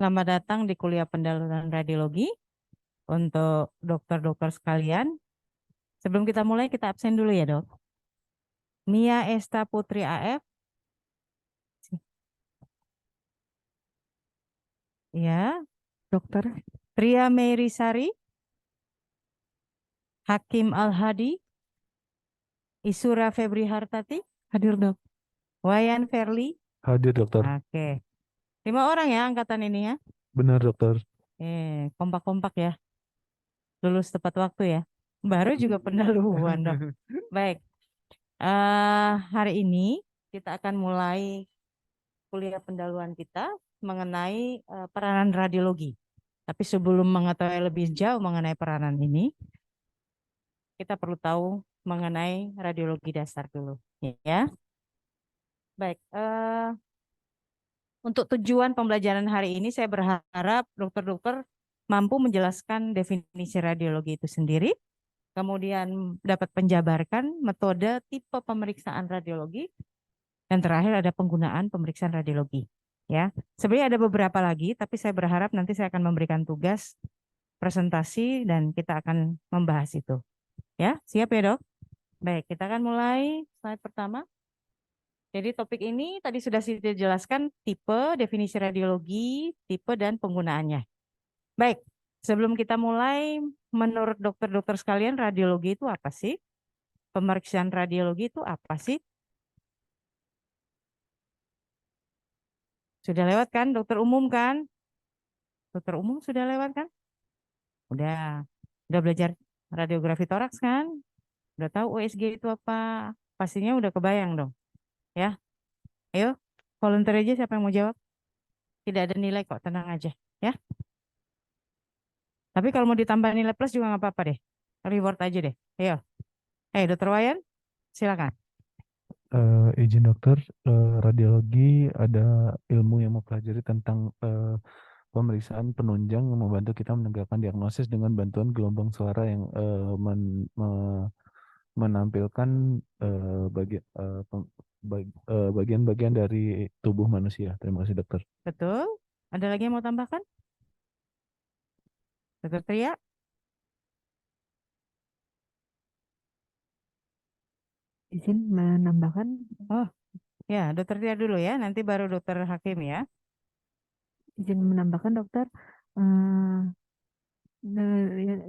Selamat datang di kuliah pendahuluan radiologi untuk dokter-dokter sekalian. Sebelum kita mulai, kita absen dulu ya, Dok. Mia Esta Putri AF, ya. Dokter, Tria Meirisari, Hakim Al-Hadi, Isura Febri Hartati, hadir dok. Wayan Ferli. Hadir dokter. Oke, 5 orang ya angkatan ini ya. Benar dokter. Kompak-kompak ya. Lulus tepat waktu ya. Baru juga pendahuluan, Dok. Baik. Hari ini kita akan mulai kuliah pendahuluan kita mengenai peranan radiologi. Tapi sebelum mengetahui lebih jauh mengenai peranan ini, kita perlu tahu mengenai radiologi dasar dulu, ya. Baik, untuk tujuan pembelajaran hari ini saya berharap dokter-dokter mampu menjelaskan definisi radiologi itu sendiri, kemudian dapat penjabarkan metode tipe pemeriksaan radiologi, dan terakhir ada penggunaan pemeriksaan radiologi. Ya, sebenarnya ada beberapa lagi, tapi saya berharap nanti saya akan memberikan tugas presentasi dan kita akan membahas itu. Ya, siap ya, Dok? Baik, kita akan mulai slide pertama. Jadi topik ini tadi sudah saya jelaskan tipe, definisi radiologi, tipe dan penggunaannya. Baik, sebelum kita mulai, menurut dokter-dokter sekalian, radiologi itu apa sih? Pemeriksaan radiologi itu apa sih? Sudah lewat kan? Dokter umum kan? Dokter umum sudah lewat kan? Udah belajar radiografi toraks kan? Udah tahu USG itu apa? Pastinya udah kebayang dong. Ya, ayo, volunteer aja siapa yang mau jawab? Tidak ada nilai kok, tenang aja. Ya, tapi kalau mau ditambah nilai plus juga nggak apa-apa deh. Reward aja deh. Ayo, Dokter Wayan, silakan. Izin dokter, radiologi ada ilmu yang mempelajari tentang pemeriksaan penunjang yang membantu kita menegakkan diagnosis dengan bantuan gelombang suara yang menampilkan bagian-bagian dari tubuh manusia. Terima kasih dokter. Betul. Ada lagi yang mau tambahkan? Dokter Tria? Izin menambahkan, Oh, ya, Dokter Tria dulu ya. Nanti baru Dokter Hakim ya. dokter, eh,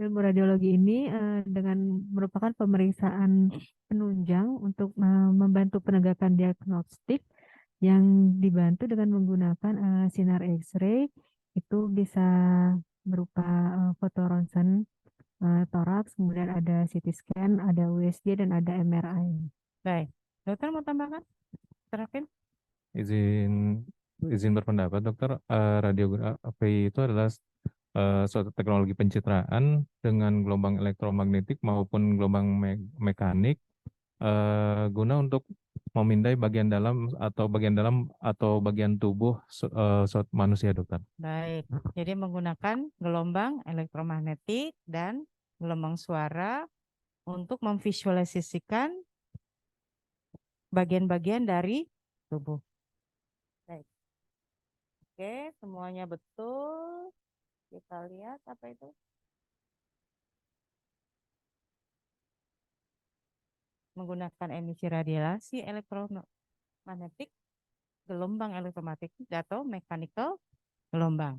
ilmu radiologi ini dengan merupakan pemeriksaan penunjang untuk membantu penegakan diagnostik yang dibantu dengan menggunakan sinar X-ray. Itu bisa berupa foto ronsen toraks, kemudian ada CT scan, ada USG, dan ada MRI. Baik, dokter mau tambahkan? Dokter Hakim? Izin berpendapat dokter, radiografi itu adalah suatu teknologi pencitraan dengan gelombang elektromagnetik maupun gelombang mekanik guna untuk memindai bagian dalam atau bagian tubuh suatu manusia dokter. Baik, jadi menggunakan gelombang elektromagnetik dan gelombang suara untuk memvisualisasikan bagian-bagian dari tubuh. Baik. Oke, semuanya betul. Kita lihat apa itu? Menggunakan emisi radiasi elektromagnetik, gelombang elektromagnetik atau mechanical gelombang.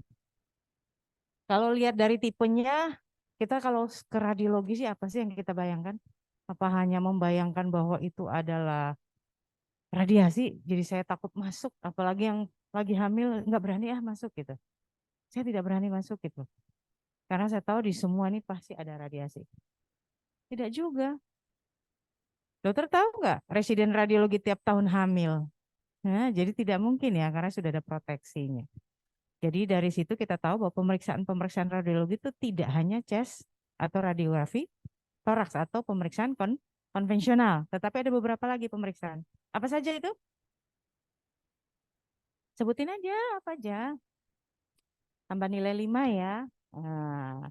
Kalau lihat dari tipenya, kita kalau ke radiologi sih apa sih yang kita bayangkan? Apa hanya membayangkan bahwa itu adalah radiasi, jadi saya takut masuk, apalagi yang lagi hamil nggak berani masuk gitu. Saya tidak berani masuk gitu. Karena saya tahu di semua ini pasti ada radiasi. Tidak juga. Dokter tahu nggak residen radiologi tiap tahun hamil? Nah, jadi tidak mungkin ya karena sudah ada proteksinya. Jadi dari situ kita tahu bahwa pemeriksaan radiologi itu tidak hanya chest atau radiografi, toraks atau pemeriksaan konvensional, tetapi ada beberapa lagi pemeriksaan. Apa saja itu? Sebutin aja apa aja. Tambah nilai 5 ya. Nah,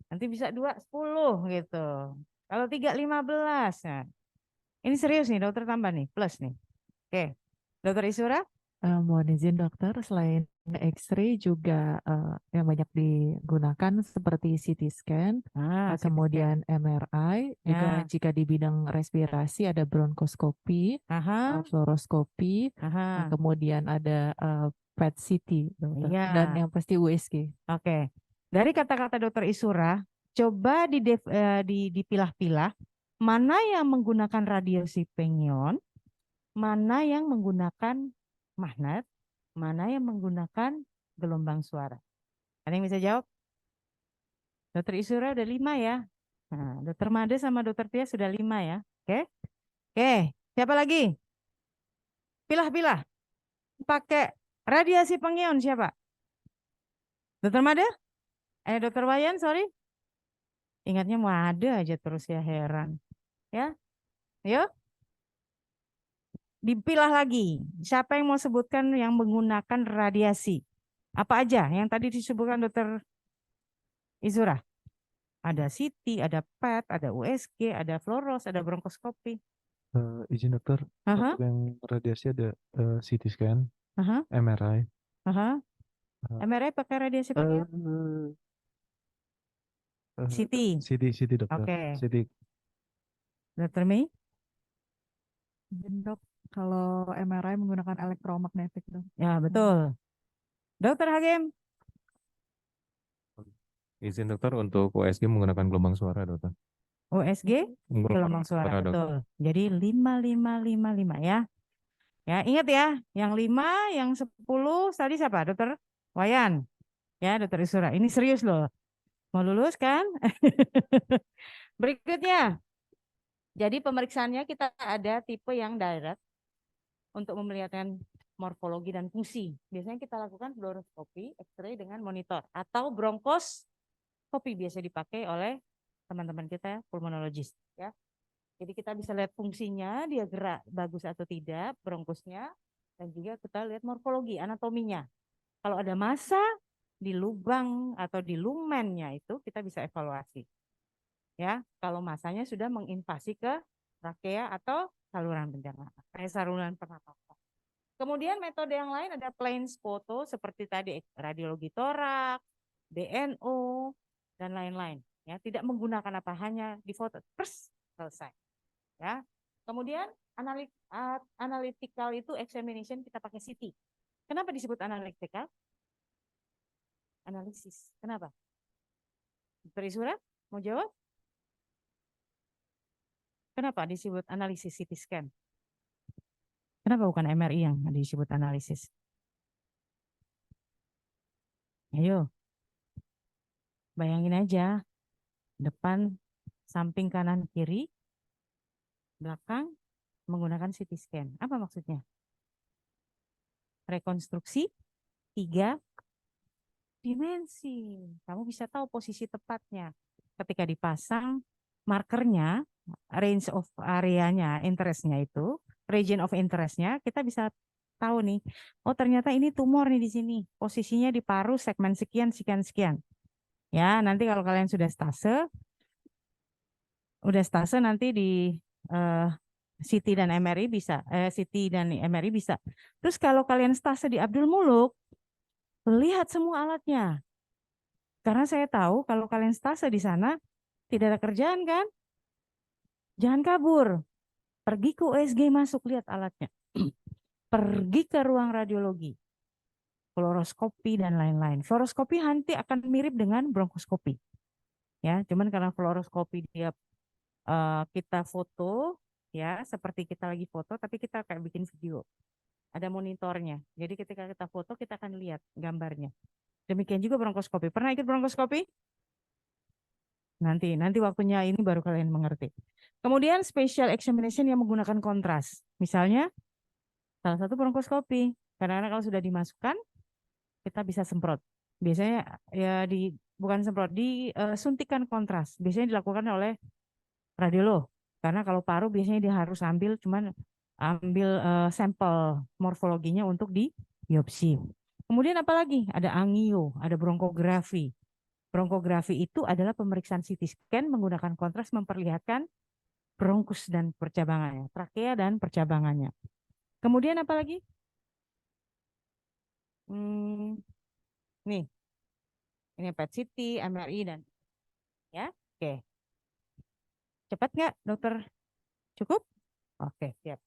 nanti bisa 2, 10 gitu. Kalau 3, 15. Nah, ini serius nih dokter tambah nih, plus nih. Oke. Dokter Isura? Mohon izin dokter, selain X-ray juga yang banyak digunakan seperti CT scan, CT scan. kemudian MRI, juga Ya. jika di bidang respirasi ada bronkoskopi, Aha, fluoroskopi, aha. kemudian ada PET CT, dokter, Iya. dan yang pasti USG. Oke. Dari kata-kata dokter Isura, coba dipilah-pilah mana yang menggunakan radiasi pengion, mana yang menggunakan magnet, mana yang menggunakan gelombang suara. Ada yang bisa jawab? Dokter Isura udah 5 ya. Nah, dokter Made sama dokter Tia sudah 5 ya. Oke. Oke, siapa lagi? Pilah-pilah. Pakai radiasi pengion siapa? Dokter Made? Dokter Wayan, sorry. Ingatnya mau ada aja terus ya, heran. Ya, yuk. Dipilah lagi. Siapa yang mau sebutkan yang menggunakan radiasi? Apa aja yang tadi disebutkan dokter Izura? Ada CT, ada PET, ada USG, ada fluoros, ada bronkoskopi. Izin dokter, Aha, untuk yang radiasi ada CT scan, aha, MRI, aha. eh, MRI pakai radiasi pengion? CT. CT dokter, Oke. CT. Dokter Mei? Izin dok, kalau MRI menggunakan elektromagnetik dok. Ya, betul. Dokter Hakim? Izin dokter untuk USG menggunakan gelombang suara dokter. USG? Gelombang suara, dokter. betul. Jadi 5555 ya. Ya, ingat ya, yang 5, yang 10 tadi siapa? Dokter Wayan. Ya, dokter Isura. Ini serius loh. Mau lulus kan? Berikutnya. Jadi pemeriksaannya kita ada tipe yang direct untuk memperlihatkan morfologi dan fungsi. Biasanya kita lakukan fluoroskopi, X-ray dengan monitor atau bronkoskopi biasa dipakai oleh teman-teman kita pulmonologis ya. Jadi kita bisa lihat fungsinya, dia gerak bagus atau tidak, bronkusnya, dan juga kita lihat morfologi, anatominya. Kalau ada massa di lubang atau di lumennya itu kita bisa evaluasi. Ya, kalau massanya sudah menginvasi ke trakea atau saluran pencernaan, saluran pernapasan. Kemudian metode yang lain ada plains foto seperti tadi radiologi torak, DNO dan lain-lain. Ya, tidak menggunakan apa, hanya di foto, terus selesai. Ya. Kemudian analytical itu examination kita pakai CT. Kenapa disebut analytical? Analisis. Kenapa? Dokter Isura mau jawab? Kenapa disebut analisis CT scan? Kenapa bukan MRI yang disebut analisis? Ayo, bayangin aja, depan, samping, kanan, kiri, belakang, menggunakan CT scan. Apa maksudnya? Rekonstruksi 3 dimensi. Kamu bisa tahu posisi tepatnya. Ketika dipasang markernya, range of area-nya, interest-nya itu, region of interest-nya, kita bisa tahu nih, oh ternyata ini tumor nih di sini, posisinya di paru segmen sekian, sekian, sekian. Ya, nanti kalau kalian sudah stase nanti di CT dan MRI bisa, CT dan MRI bisa. Terus kalau kalian stase di Abdul Muluk, lihat semua alatnya. Karena saya tahu kalau kalian stase di sana, tidak ada kerjaan kan? Jangan kabur. Pergi ke USG, masuk, lihat alatnya. Pergi ke ruang radiologi, fluoroskopi dan lain-lain. Fluoroskopi nanti akan mirip dengan bronkoskopi. Ya, cuman karena fluoroskopi dia kita foto, ya seperti kita lagi foto, tapi kita kayak bikin video. Ada monitornya. Jadi ketika kita foto, kita akan lihat gambarnya. Demikian juga bronkoskopi. Pernah ikut bronkoskopi? Nanti waktunya ini baru kalian mengerti. Kemudian special examination yang menggunakan kontras. Misalnya salah satu bronkoskopi. Kadang-kadang kalau sudah dimasukkan, kita bisa semprot. Biasanya ya bukan semprot, disuntikan kontras. Biasanya dilakukan oleh radiolog. Karena kalau paru biasanya dia harus ambil sampel morfologinya untuk di biopsi. Kemudian apalagi? Ada angio, ada bronkografi. Bronkografi itu adalah pemeriksaan CT scan menggunakan kontras memperlihatkan bronkus dan percabangannya, trakea dan percabangannya. Kemudian apa lagi? Nih, ini PET CT, MRI dan ya, oke. Cepat nggak, dokter? Cukup? Oke, siap.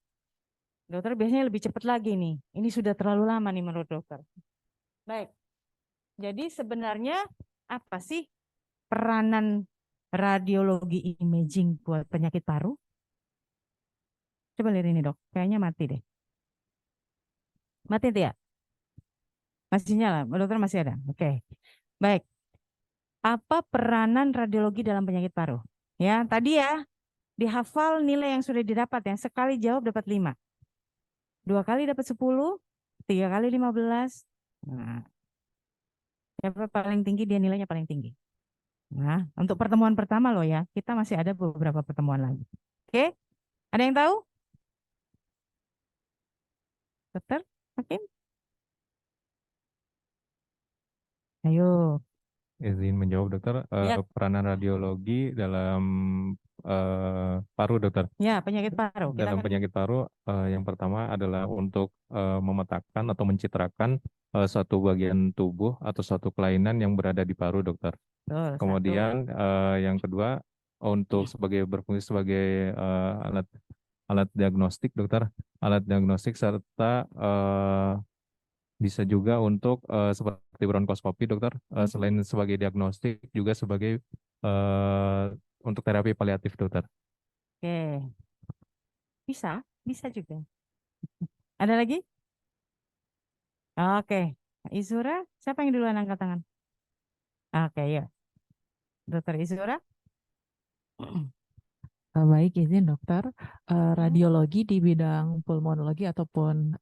Dokter biasanya lebih cepat lagi nih. Ini sudah terlalu lama nih menurut dokter. Baik. Jadi sebenarnya apa sih peranan radiologi imaging buat penyakit paru? Coba lihat ini dok, kayaknya mati deh. Mati tidak? Masih nyala, dokter masih ada. Oke, baik. Apa peranan radiologi dalam penyakit paru? Ya, tadi ya, dihafal nilai yang sudah didapat ya. Sekali jawab dapat 5. 2 kali dapat 10, 3 kali 15. Nah, siapa paling tinggi dia nilainya paling tinggi. Nah, untuk pertemuan pertama loh ya, kita masih ada beberapa pertemuan lagi. Oke, ada yang tahu? Dokter, Hakim? Ayo. Izin menjawab dokter, Ya, peranan radiologi dalam paru dokter. ya penyakit paru. Kita Dalam akan penyakit paru, yang pertama adalah untuk memetakan atau mencitrakan suatu bagian tubuh atau suatu kelainan yang berada di paru dokter. betul, satu. Kemudian yang kedua untuk berfungsi sebagai alat alat diagnostik dokter, alat diagnostik serta bisa juga untuk seperti bronkoskopi dokter, selain sebagai diagnostik juga sebagai untuk terapi paliatif dokter. Oke, bisa juga. Ada lagi? Oke, Izura, siapa yang duluan angkat tangan? Oke, ya, dokter Izura. Baik, izin dokter. Radiologi di bidang pulmonologi ataupun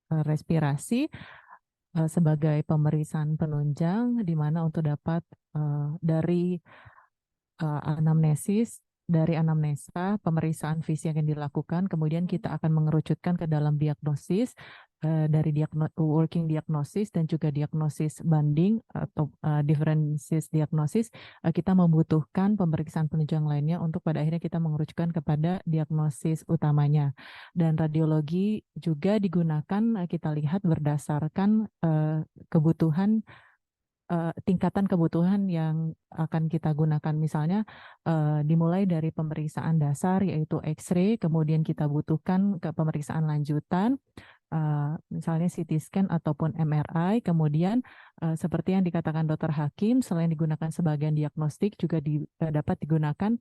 respirasi sebagai pemeriksaan penunjang di mana untuk dapat dari anamnesis, dari anamnesa, pemeriksaan fisik yang dilakukan, kemudian kita akan mengerucutkan ke dalam diagnosis, dari working diagnosis dan juga diagnosis banding atau differences diagnosis, kita membutuhkan pemeriksaan penunjang lainnya untuk pada akhirnya kita mengerucutkan kepada diagnosis utamanya. Dan radiologi juga digunakan, kita lihat berdasarkan kebutuhan, tingkatan kebutuhan yang akan kita gunakan. Misalnya dimulai dari pemeriksaan dasar yaitu X-ray, kemudian kita butuhkan ke pemeriksaan lanjutan, misalnya CT scan ataupun MRI, kemudian seperti yang dikatakan Dr. Hakim, selain digunakan sebagai diagnostik juga dapat digunakan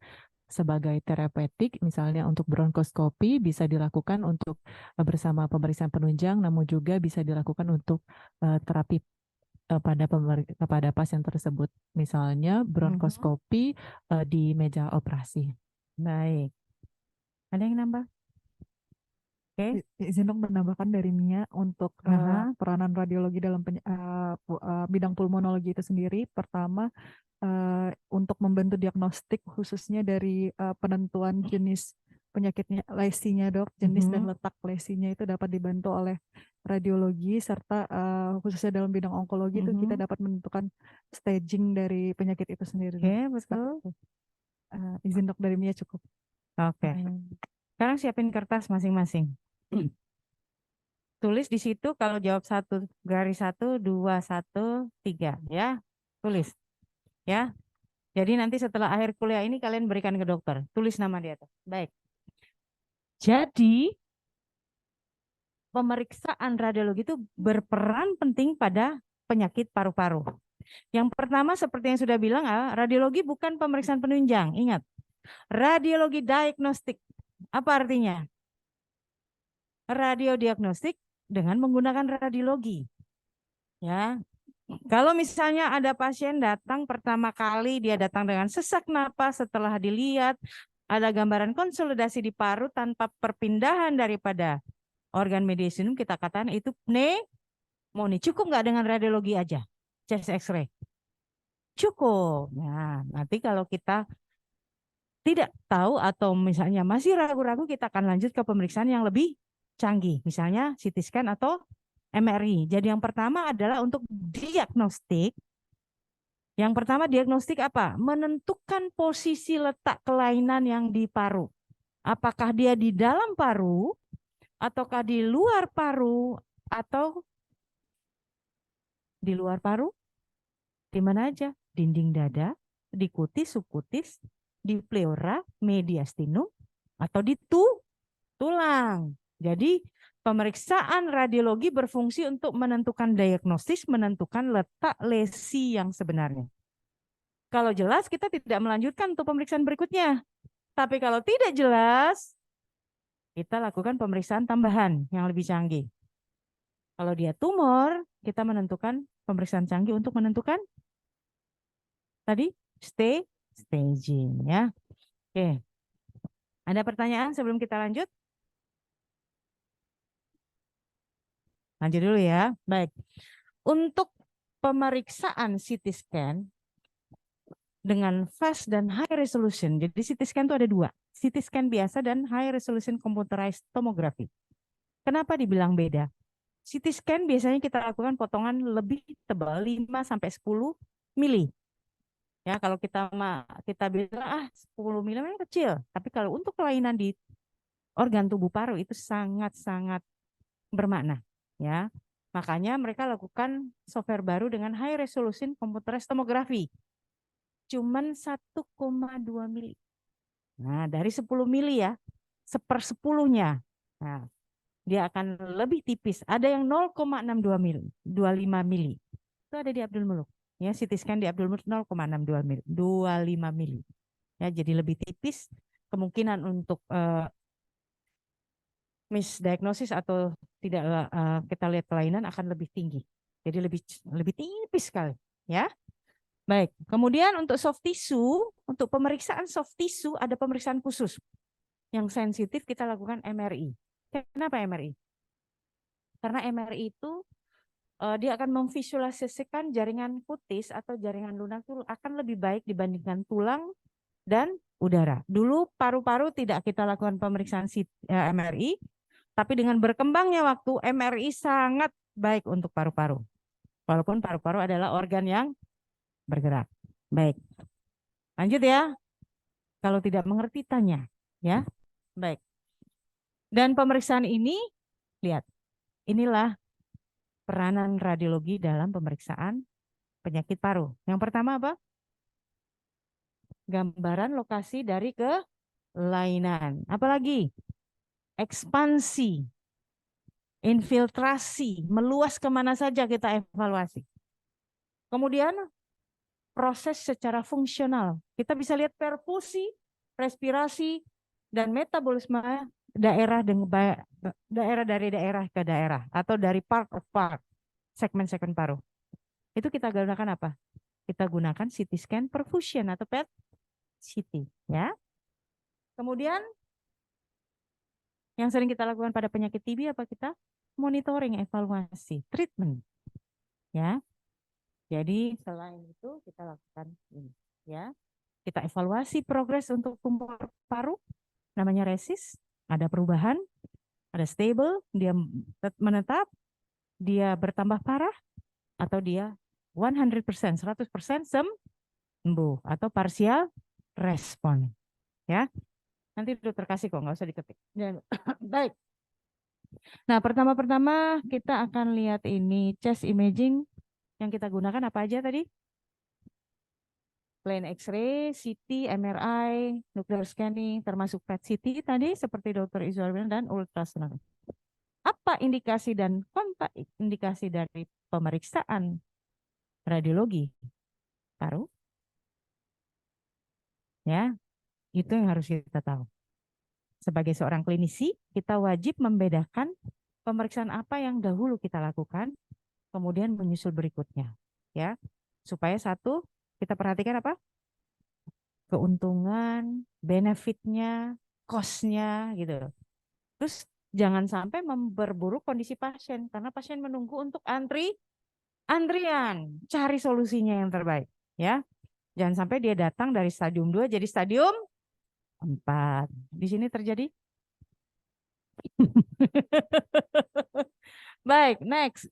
sebagai terapeutik, misalnya untuk bronkoskopi bisa dilakukan untuk bersama pemeriksaan penunjang, namun juga bisa dilakukan untuk terapi pada pasien tersebut, misalnya bronkoskopi di meja operasi. Baik. Ada yang nambah? Oke. Izin dong menambahkan dari Mia untuk peranan radiologi dalam bidang pulmonologi itu sendiri. Pertama, untuk membantu diagnostik khususnya dari penentuan jenis penyakitnya, lesinya dok, jenis dan letak lesinya itu dapat dibantu oleh radiologi serta khususnya dalam bidang onkologi itu kita dapat menentukan staging dari penyakit itu sendiri. Oke, betul. Izin dok dari Mia cukup. Oke. Sekarang siapin kertas masing-masing. Tulis di situ kalau jawab 1 garis 1, 2, 1, 3 ya. Tulis. Ya. Jadi nanti setelah akhir kuliah ini kalian berikan ke dokter. Tulis nama di atas. Baik. Jadi pemeriksaan radiologi itu berperan penting pada penyakit paru-paru. Yang pertama seperti yang sudah bilang, radiologi bukan pemeriksaan penunjang. Ingat. Radiologi diagnostik. Apa artinya? Radiodiagnostik dengan menggunakan radiologi. Ya. Kalau misalnya ada pasien datang pertama kali, dia datang dengan sesak napas, setelah dilihat ada gambaran konsolidasi di paru tanpa perpindahan daripada organ mediastinum, kita katakan itu pneumonia. Cukup nggak dengan radiologi aja, chest X-ray? Cukup. Nah, nanti kalau kita tidak tahu atau misalnya masih ragu-ragu, kita akan lanjut ke pemeriksaan yang lebih canggih, misalnya CT scan atau MRI. Jadi yang pertama adalah untuk diagnostik. Yang pertama diagnostik apa? Menentukan posisi letak kelainan yang di paru. Apakah dia di dalam paru, ataukah di luar paru, atau Di luar paru, di mana aja? Dinding dada, di kutis, subkutis, di pleura, mediastinum, atau di tulang. Jadi pemeriksaan radiologi berfungsi untuk menentukan diagnosis, menentukan letak lesi yang sebenarnya. Kalau jelas kita tidak melanjutkan untuk pemeriksaan berikutnya. Tapi kalau tidak jelas, kita lakukan pemeriksaan tambahan yang lebih canggih. Kalau dia tumor, kita menentukan pemeriksaan canggih untuk menentukan tadi staging ya. Oke. Ada pertanyaan sebelum kita lanjut? Lanjut dulu ya. Baik. Untuk pemeriksaan CT scan dengan fast dan high resolution. Jadi CT scan itu ada dua. CT scan biasa dan high resolution computerized tomography. Kenapa dibilang beda? CT scan biasanya kita lakukan potongan lebih tebal 5 sampai 10 mili. Ya, kalau kita bilang 10 mili memang kecil, tapi kalau untuk kelainan di organ tubuh paru itu sangat-sangat bermakna, ya. Makanya mereka lakukan software baru dengan high resolution computerized tomography. Cuman 1,2 mili. Nah, dari 10 mili ya, 1/10-nya. Nah, dia akan lebih tipis. Ada yang 0,62 mili, 25 mili. Itu ada di Abdul Muluk. Ya, CT scan di Abdul Muluk 0,62 mili, 25 mili. Ya, jadi lebih tipis. Kemungkinan untuk misdiagnosis atau tidak kita lihat kelainan akan lebih tinggi. Jadi lebih tipis sekali, ya. Baik, kemudian untuk soft tissue, untuk pemeriksaan soft tissue ada pemeriksaan khusus. Yang sensitif kita lakukan MRI. Kenapa MRI? Karena MRI itu dia akan memvisualisasikan jaringan kutis atau jaringan lunak itu akan lebih baik dibandingkan tulang dan udara. Dulu paru-paru tidak kita lakukan pemeriksaan MRI, tapi dengan berkembangnya waktu MRI sangat baik untuk paru-paru. Walaupun paru-paru adalah organ yang bergerak. Baik. Lanjut ya. Kalau tidak mengerti tanya, ya. Baik. Dan pemeriksaan ini lihat. Inilah peranan radiologi dalam pemeriksaan penyakit paru. Yang pertama apa? Gambaran lokasi dari kelainan. Apalagi? Ekspansi, infiltrasi, meluas kemana saja kita evaluasi. Kemudian proses secara fungsional. Kita bisa lihat perfusi, respirasi, dan metabolisme daerah dari daerah ke daerah atau dari part of part, segmen-segmen paru. Itu kita gunakan apa? Kita gunakan CT scan perfusion atau PET CT, ya. Kemudian yang sering kita lakukan pada penyakit TB apa kita? Monitoring, evaluasi, treatment, ya. Jadi selain itu kita lakukan ini, ya. Kita evaluasi progres untuk tumor paru, namanya resist, ada perubahan, ada stable, dia menetap, dia bertambah parah, atau dia 100%, 100% sembuh, atau partial respon, ya. Nanti dokter kasih kok, nggak usah diketik. Baik. Nah, pertama-pertama kita akan lihat ini chest imaging. Yang kita gunakan apa aja tadi? Plain X-ray, CT, MRI, nuclear scanning, termasuk PET CT tadi seperti Dr. Izwar bilang dan ultrasound. Apa indikasi dan kontak indikasi dari pemeriksaan radiologi paru? Ya, itu yang harus kita tahu. Sebagai seorang klinisi, kita wajib membedakan pemeriksaan apa yang dahulu kita lakukan, kemudian menyusul berikutnya, ya, supaya satu kita perhatikan apa? Keuntungan, benefitnya, cost-nya gitu. Terus jangan sampai memperburuk kondisi pasien karena pasien menunggu untuk antrian, cari solusinya yang terbaik, ya. Jangan sampai dia datang dari stadium 2 jadi stadium 4. Di sini terjadi. Baik, next.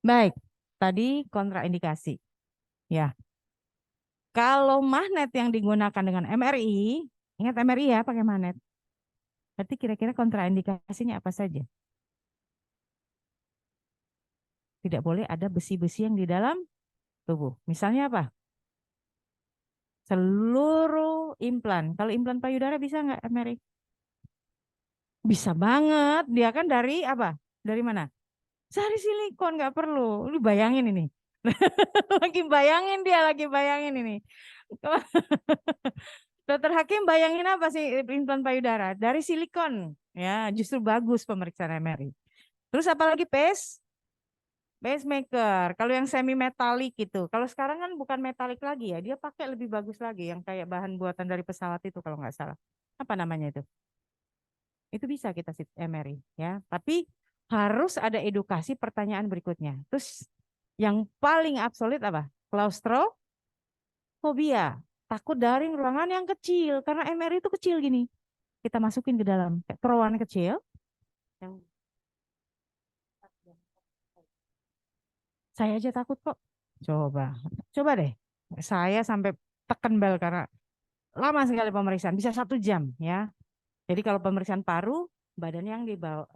Baik, tadi kontraindikasi. Ya. Kalau magnet yang digunakan dengan MRI, ingat MRI ya pakai magnet. Berarti kira-kira kontraindikasinya apa saja? Tidak boleh ada besi-besi yang di dalam tubuh. Misalnya apa? Seluruh implan. Kalau implan payudara bisa nggak, Mary? Bisa banget. Dia kan dari apa? Dari mana? Dari silikon, nggak perlu. Lu bayangin ini. Lagi bayangin dia, lagi bayangin ini. Dokter Hakim bayangin apa sih implan payudara? Dari silikon. Ya, justru bagus pemeriksaan MRI. Terus apalagi pacemaker. Kalau yang semi metalik itu. Kalau sekarang kan bukan metalik lagi ya. Dia pakai lebih bagus lagi yang kayak bahan buatan dari pesawat itu kalau nggak salah. Apa namanya itu? Itu bisa kita MRI ya. Tapi harus ada edukasi pertanyaan berikutnya. Terus yang paling absolut apa? Klaustrofobia. Takut dari ruangan yang kecil. Karena MRI itu kecil gini. Kita masukin ke dalam terowongan kecil. Yang saya aja takut kok. Coba deh. Saya sampai tekan bel karena lama sekali pemeriksaan. Bisa 1 jam ya. Jadi kalau pemeriksaan paru, badan yang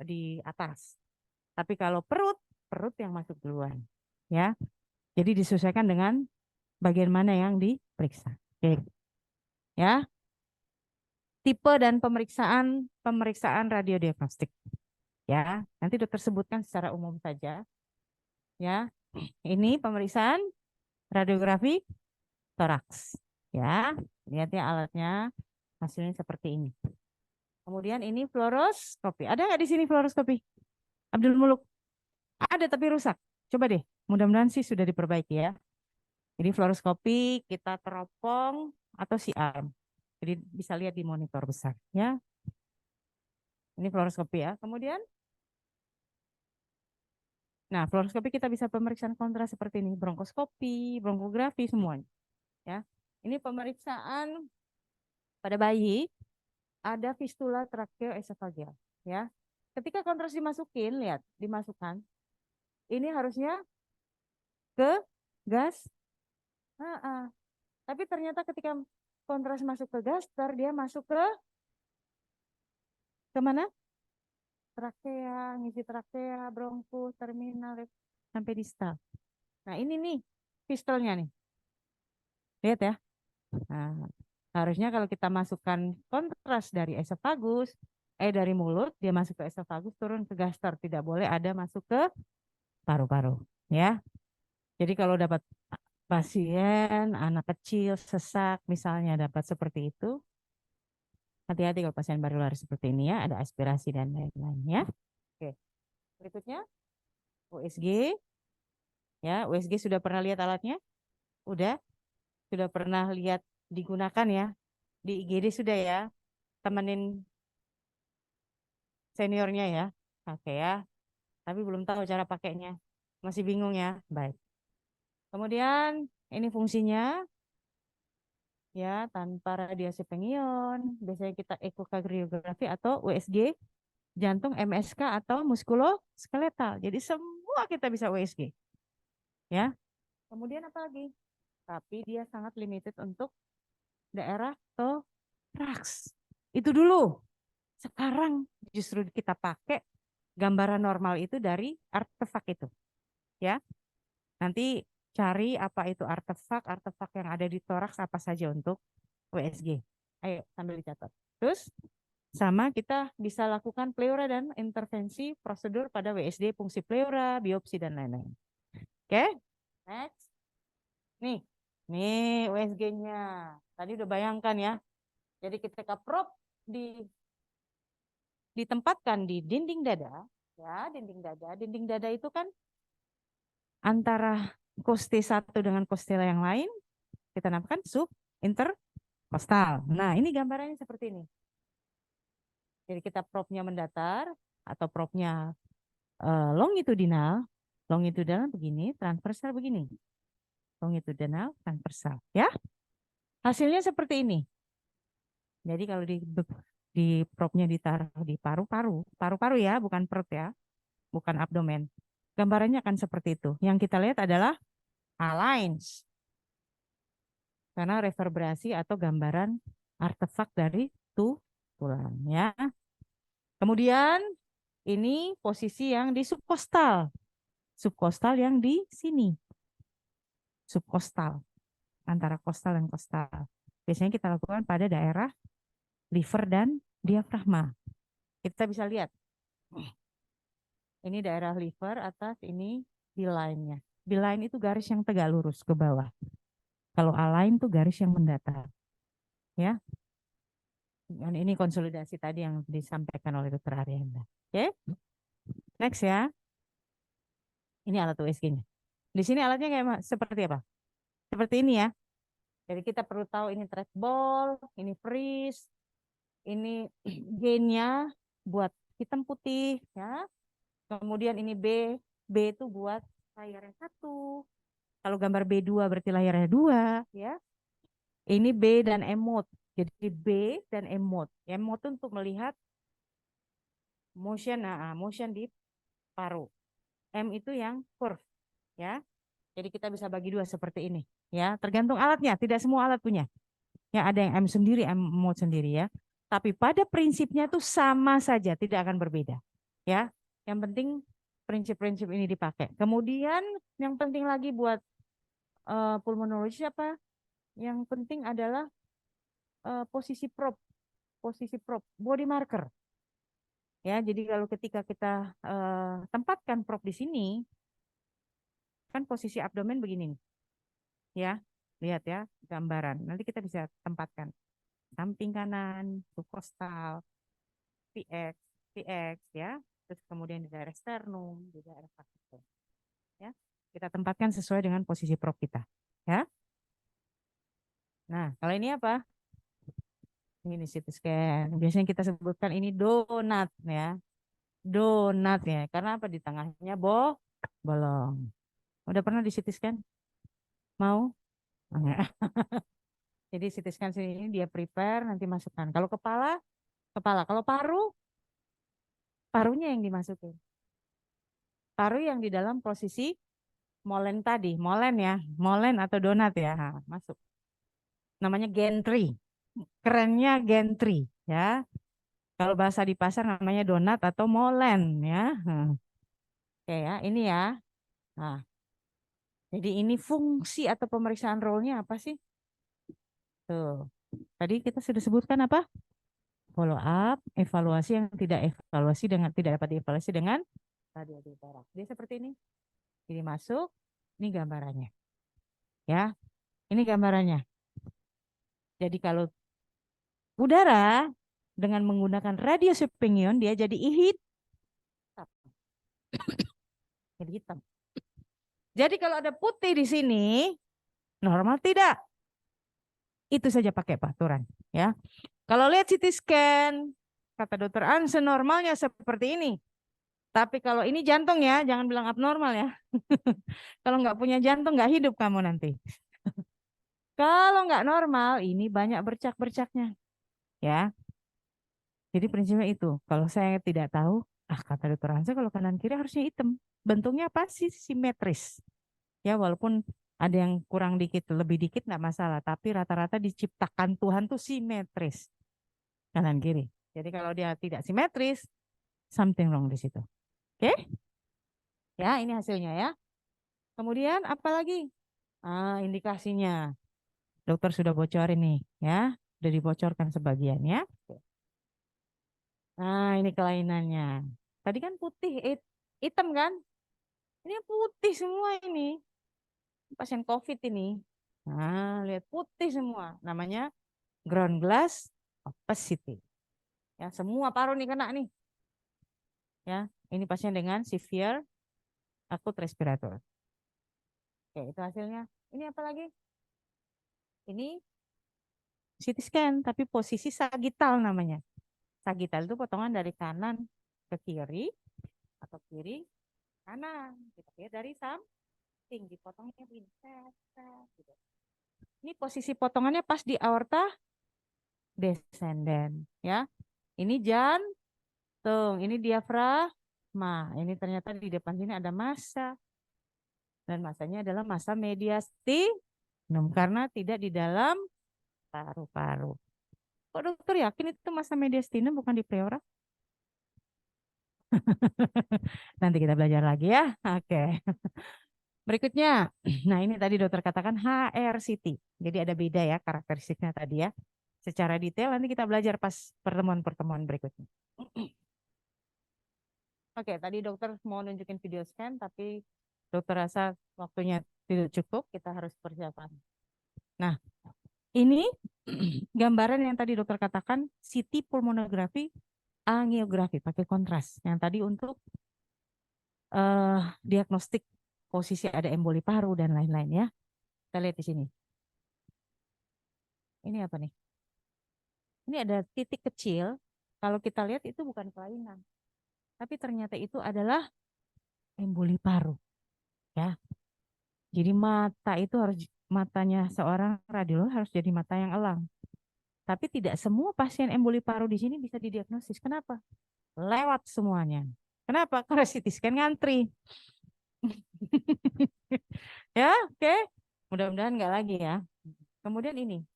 di atas. Tapi kalau perut yang masuk duluan. Ya. Jadi disesuaikan dengan bagian mana yang diperiksa. Oke. Ya. Tipe dan pemeriksaan radiodiagnostik. Ya, nanti dokter sebutkan secara umum saja. Ya. Ini pemeriksaan radiografi toraks. Ya, lihat ya alatnya. Hasilnya seperti ini. Kemudian ini fluoroskopi. Ada nggak di sini fluoroskopi? Abdul Muluk. Ada tapi rusak. Coba deh. Mudah-mudahan sih sudah diperbaiki ya. Jadi fluoroskopi kita teropong atau C-arm. Jadi bisa lihat di monitor besar ya. Ini fluoroskopi ya. Kemudian nah, fluoroskopi kita bisa pemeriksaan kontra seperti ini, bronkoskopi, bronkografi semuanya. Ya. Ini pemeriksaan pada bayi ada fistula tracheoesophageal, ya. Ketika kontras dimasukin, lihat, dimasukkan. Ini harusnya ke gas. Tapi ternyata ketika kontras masuk ke gaster, dia masuk ke mana? Trakea, ngisi trakea, bronkus, terminal, sampai distal. Nah ini nih pistolnya nih. Lihat ya. Nah, harusnya kalau kita masukkan kontras dari esofagus, dari mulut, dia masuk ke esofagus, turun ke gaster. Tidak boleh ada masuk ke paru-paru. Ya. Jadi kalau dapat pasien, anak kecil, sesak, misalnya dapat seperti itu, hati-hati kalau pasien baru lari seperti ini ya, ada aspirasi dan lain-lain ya. Oke. Berikutnya USG. Ya, USG sudah pernah lihat alatnya? Sudah pernah lihat digunakan ya? Di IGD sudah ya? Temenin seniornya ya? Oke ya. Tapi belum tahu cara pakainya. Masih bingung ya? Baik. Kemudian ini fungsinya ya tanpa radiasi pengion. Biasanya kita ekokardiografi atau USG jantung, MSK atau muskuloskeletal. Jadi semua kita bisa USG. Ya. Kemudian apa lagi? Tapi dia sangat limited untuk daerah toraks. Itu dulu. Sekarang justru kita pakai gambaran normal itu dari artefak itu. Ya. Nanti cari apa itu artefak yang ada di toraks apa saja untuk USG. Ayo sambil dicatat. Terus sama kita bisa lakukan pleura dan intervensi prosedur pada WSD, fungsi pleura, biopsi dan lain-lain. Oke, next. Nih USG-nya. Tadi udah bayangkan ya. Jadi ketika prop ditempatkan di dinding dada, ya dinding dada itu kan antara koste satu dengan kostela yang lain, kita namakan subinterkostal. Nah ini gambarannya seperti ini. Jadi kita propnya mendatar atau propnya longitudinal begini, transversal begini. Longitudinal, transversal, ya. Hasilnya seperti ini. Jadi kalau di propnya ditaruh di paru-paru ya, bukan perut ya, bukan abdomen. Gambarannya akan seperti itu. Yang kita lihat adalah lines. Karena reverberasi atau gambaran artefak dari tulang ya. Kemudian ini posisi yang di subkostal. subkostal yang di sini. Subkostal, antara kostal dan kostal. Biasanya kita lakukan pada daerah liver dan diafragma. Kita bisa lihat. Ini daerah liver atas, ini beeline-nya. Beeline itu garis yang tegak lurus ke bawah. Kalau align itu garis yang mendatar. Ya. Dan ini konsolidasi tadi yang disampaikan oleh Dr. Arianda. Oke. Next ya. Ini alat USG-nya. Di sini alatnya kayak seperti apa? Seperti ini ya. Jadi kita perlu tahu ini trackball, ini freeze, ini gain-nya buat hitam putih ya. Kemudian ini B itu buat layarnya 1. Kalau gambar B2 berarti layarnya 2 ya. Ini B dan emot. Jadi B dan emot. Emot untuk melihat motion, motion di paru. M itu yang curve ya. Jadi kita bisa bagi 2 seperti ini ya. Tergantung alatnya, tidak semua alat punya. Ya ada yang M sendiri, emot sendiri ya. Tapi pada prinsipnya itu sama saja, tidak akan berbeda. Ya. Yang penting prinsip-prinsip ini dipakai. Kemudian yang penting lagi buat pulmonologi apa? Yang penting adalah posisi probe, body marker. Ya, jadi kalau ketika kita tempatkan probe di sini, kan posisi abdomen begini nih. Ya, lihat ya gambaran. Nanti kita bisa tempatkan samping kanan, subkostal, PX ya. Terus kemudian di daerah sternum, di daerah faktor. Ya, kita tempatkan sesuai dengan posisi probe kita. Ya. Nah, kalau ini apa? Ini CT scan. Biasanya kita sebutkan ini donat ya. Donat ya. Karena apa? Di tengahnya bolong. Udah pernah di CT scan? Mau? Enggak. Jadi CT scan sini dia prepare nanti masukkan. Kalau kepala. Kalau parunya yang dimasukin. Paru yang di dalam posisi molen tadi. Molen ya. Molen atau donat ya. Nah, masuk. Namanya gantry. Kerennya gantry ya. Kalau bahasa di pasar namanya donat atau molen ya. Oke ya, ini ya. Nah, jadi ini fungsi atau pemeriksaan role-nya apa sih? Tuh. Tadi kita sudah sebutkan apa? Follow up, evaluasi yang tidak dapat dievaluasi dengan radioterapi. Dia seperti ini. Ini masuk, ini gambarannya. Ya. Ini gambarannya. Jadi kalau udara dengan menggunakan radio sweeping ion dia jadi hitam. Jadi hitam. Jadi kalau ada putih di sini normal tidak? Itu saja pakai aturan ya. Kalau lihat CT scan kata Dokter Anse normalnya seperti ini. Tapi kalau ini jantung ya, jangan bilang abnormal ya. Kalau nggak punya jantung nggak hidup kamu nanti. Kalau nggak normal ini banyak bercak-bercaknya ya. Jadi prinsipnya itu. Kalau saya tidak tahu, kata Dokter Hansa kalau kanan kiri harusnya hitam. Bentuknya pasti simetris. Ya walaupun ada yang kurang dikit, lebih dikit nggak masalah. Tapi rata-rata diciptakan Tuhan tuh simetris. Kanan kiri. Jadi kalau dia tidak simetris, something wrong di situ. Oke? Ya ini hasilnya ya. Kemudian apa lagi? Indikasinya. Dokter sudah bocorin nih ya. Sudah dibocorkan sebagian ya. Nah, ini kelainannya. Tadi kan putih, hitam kan? Ini putih semua ini. Pasien COVID ini. Nah, lihat putih semua. Namanya ground glass opacity. Ya, semua paru nih kena nih. Ya, ini pasien dengan severe acute respirator. Oke, itu hasilnya. Ini apa lagi? Ini CT scan, tapi posisi sagital namanya. Sagital itu potongan dari kanan ke kiri atau kiri kanan. Kita lihat dari samping, dipotongnya begini. Gitu. Ini posisi potongannya pas di aorta descendant, ya. Ini jantung, ini diafragma. Ini ternyata di depan sini ada massa. Dan massanya adalah massa mediastinum karena tidak di dalam paru-paru. Kok dokter yakin itu massa mediastinum bukan di pleura? Nanti kita belajar lagi ya. Oke. Berikutnya, nah ini tadi dokter katakan HRCT. Jadi ada beda ya karakteristiknya tadi ya. Secara detail nanti kita belajar pas pertemuan-pertemuan berikutnya. Oke, tadi dokter mau nunjukin video scan, tapi dokter rasa waktunya tidak cukup, kita harus persiapan. Nah, ini gambaran yang tadi dokter katakan, CT pulmonografi, angiografi, pakai kontras. Yang tadi untuk diagnostik posisi ada emboli paru dan lain-lain ya. Kita lihat di sini. Ini apa nih? Ini ada titik kecil, kalau kita lihat itu bukan kelainan. Tapi ternyata itu adalah emboli paru. Ya. Jadi mata itu matanya seorang radiolog harus jadi mata yang elang. Tapi tidak semua pasien emboli paru di sini bisa didiagnosis. Kenapa? Lewat semuanya. Kenapa? Karena CT scan ngantri. Ya, oke. Mudah-mudahan nggak lagi ya. Kemudian ini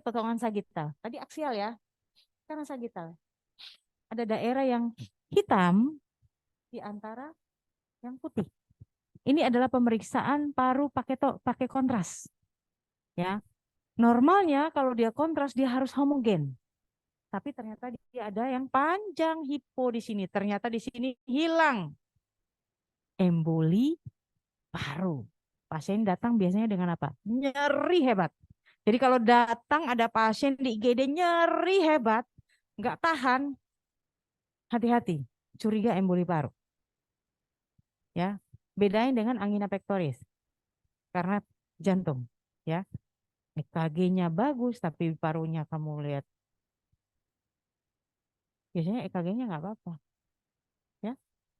potongan sagital. Tadi aksial ya. Karena sagital. Ada daerah yang hitam di antara yang putih. Ini adalah pemeriksaan paru pakai kontras. Ya. Normalnya kalau dia kontras dia harus homogen. Tapi ternyata dia ada yang panjang hipo di sini. Ternyata di sini hilang emboli paru. Pasien datang biasanya dengan apa? Nyeri hebat. Jadi kalau datang ada pasien di IGD nyeri hebat, nggak tahan, hati-hati, curiga emboli paru. Ya, bedain dengan angina pectoris karena jantung. Ya, EKG-nya bagus tapi parunya kamu lihat. Biasanya EKG-nya nggak apa-apa. Ya,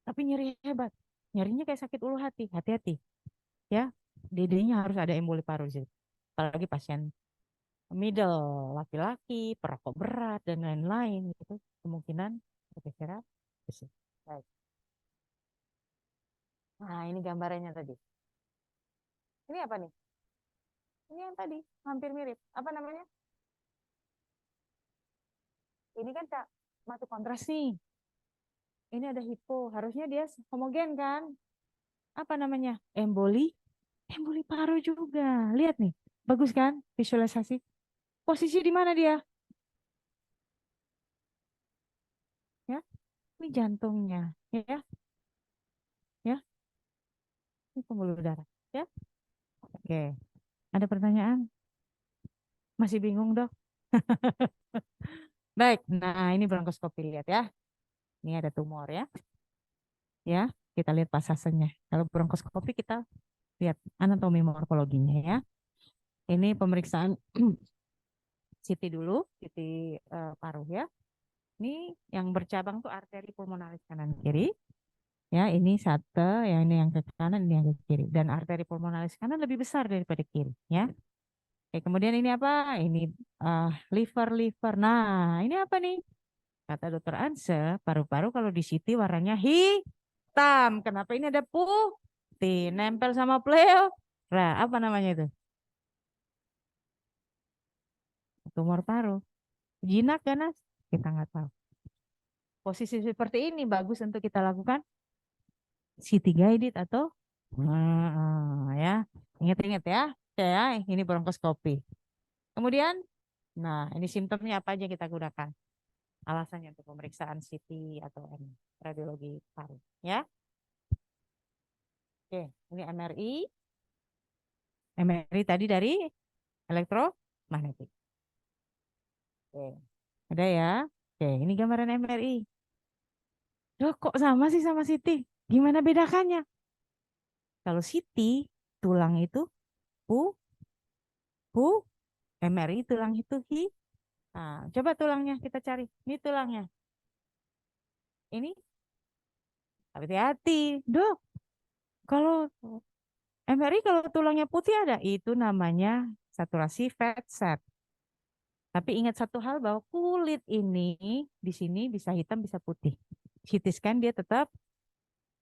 tapi nyeri hebat. Nyerinya kayak sakit ulu hati, hati-hati. Ya, DD-nya harus ada emboli paru sih. Apalagi pasien middle, laki-laki, perokok berat dan lain-lain gitu. Kemungkinan bergerak besar. Baik. Nah, ini gambarannya tadi. Ini apa nih? Ini yang tadi, hampir mirip. Apa namanya? Ini kan mati kontras nih. Ini ada hipo, harusnya dia homogen kan? Apa namanya? Emboli paru juga. Lihat nih, bagus kan visualisasi? Posisi di mana dia? Ya, ini jantungnya, ya, ya, ini pembuluh darah, ya. Oke, ada pertanyaan? Masih bingung dok? Baik, nah ini bronkoskopi lihat ya. Ini ada tumor ya. Ya, kita lihat pasasenya. Kalau bronkoskopi kita lihat anatomi morfologinya ya. Ini pemeriksaan CT dulu, CT paru ya. Ini yang bercabang tuh arteri pulmonalis kanan kiri. Ya, ini satu, yang ini yang ke kanan, ini yang ke kiri. Dan arteri pulmonalis kanan lebih besar daripada kiri ya. Oke, kemudian ini apa? Ini liver. Nah, ini apa nih? Kata dokter Anse, paru-paru kalau di CT warnanya hitam. Kenapa ini ada putih? Nempel sama pleura. Apa namanya itu? Tumor paru. Jinak ganas? Kita nggak tahu. Posisi seperti ini bagus untuk kita lakukan CT guided atau ya. Ingat-ingat ya. Oke ya, ini bronkoskopi. Kemudian, nah ini simptomnya apa aja kita gunakan? Alasannya untuk pemeriksaan CT atau radiologi paru ya. Oke, ini MRI. MRI tadi dari elektromagnetik. Oke, ada ya. Oke, ini gambaran MRI. Loh, kok sama sih sama CT? Gimana bedakannya? Kalau CT tulang itu pu, MRI tulang itu hi. Nah, coba tulangnya kita cari. Ini tulangnya. Ini hati-hati, dok. Kalau MRI kalau tulangnya putih ada, itu namanya saturasi fat set. Tapi ingat satu hal bahwa kulit ini di sini bisa hitam bisa putih. CT scan dia tetap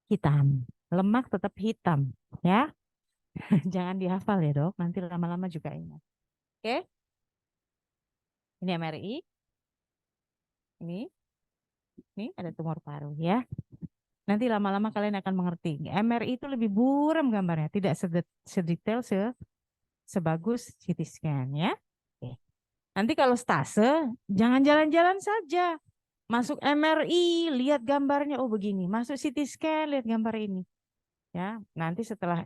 hitam, lemak tetap hitam, ya. Jangan dihafal ya dok, nanti lama-lama juga ingat. Oke, ini MRI, ini Nih ada tumor paru ya. Nanti lama-lama kalian akan mengerti. MRI itu lebih buram gambarnya, tidak sedetail sebagus CT scan ya. Oke. Nanti kalau stase, jangan jalan-jalan saja. Masuk MRI, lihat gambarnya, oh begini. Masuk CT scan, lihat gambar ini. Ya, nanti setelah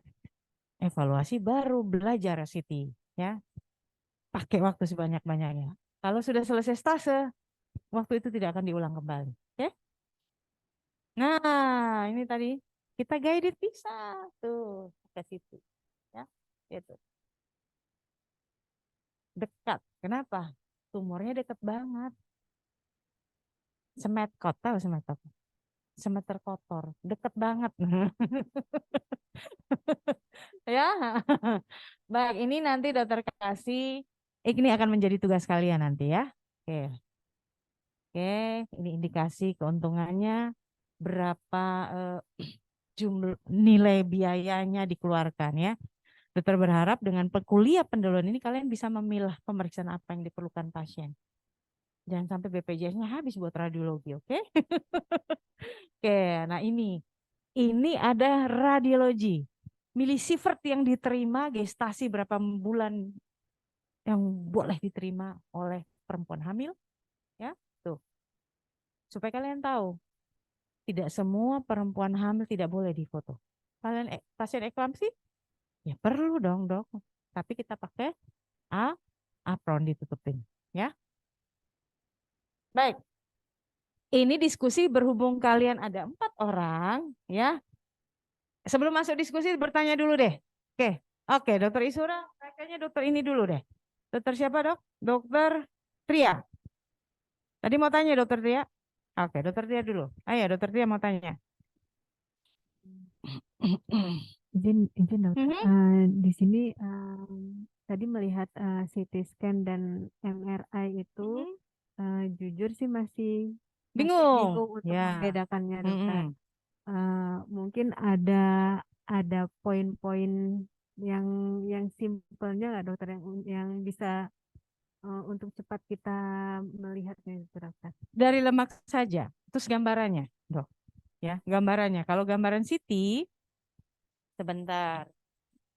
evaluasi baru belajar CT ya. Pakai waktu sebanyak-banyaknya. Kalau sudah selesai stase, waktu itu tidak akan diulang kembali. Oke? Nah, ini tadi kita guided bisa tuh ke situ ya. Itu dekat. Kenapa? Tumornya dekat banget. Semetkot, tahu semetkot? Semeter kotor, dekat banget. Ya. Baik, ini nanti dokter kasih ini akan menjadi tugas kalian nanti ya. Oke. Oke, ini indikasi keuntungannya berapa jumlah nilai biayanya dikeluarkan ya. Dokter berharap dengan kuliah pendahuluan ini kalian bisa memilah pemeriksaan apa yang diperlukan pasien. Jangan sampai BPJS-nya habis buat radiologi, oke? Oke, nah ini ada radiologi. Milisievert yang diterima gestasi berapa bulan yang boleh diterima oleh perempuan hamil, ya, tuh. Supaya kalian tahu, tidak semua perempuan hamil tidak boleh difoto. Kalian pasien eklamsi, ya perlu dong dok. Tapi kita pakai apron ditutupin, ya. Baik. Ini diskusi berhubung kalian ada 4 orang, ya. Sebelum masuk diskusi bertanya dulu deh. Oke, dokter Isura, kayaknya dokter ini dulu deh. Dokter siapa dok? Dokter Tria. Tadi mau tanya dokter Tria? Oke, dokter Tria dulu. Ayo dokter Tria mau tanya. Izin dokter. Mhm. Di sini tadi melihat CT scan dan MRI itu jujur sih masih Bingung. bingung untuk Ya. membedakannya dokter. Mhm. Mungkin ada poin-poin yang simpelnya nggak dokter yang bisa untuk cepat kita melihatnya dokter. Dari lemak saja. Terus gambarannya, dok. Ya, gambarannya. Kalau gambaran CT, sebentar.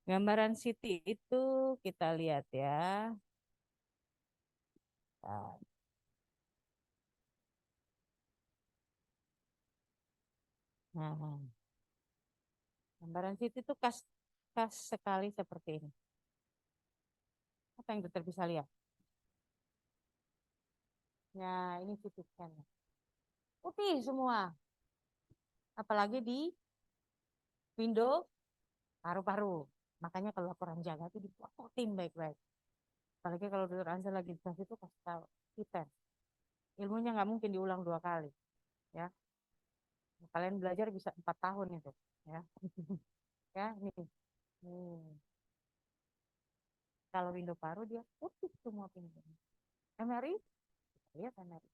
Gambaran CT itu kita lihat ya. Nah, gambaran CT itu khas sekali seperti ini. Apa yang dokter bisa lihat? Nah, ini CT scan. Putih semua. Apalagi di window paru-paru. Makanya kalau laporan jaga itu dipototin baik-baik. Apalagi kalau dokter Ansel lagi di itu kasih tahu kita. Ilmunya nggak mungkin diulang 2 kali. Ya. Kalian belajar bisa 4 tahun itu. Ya. Ya, nih. Kalau window paru dia putih semua pintunya. MRI, lihat MRI.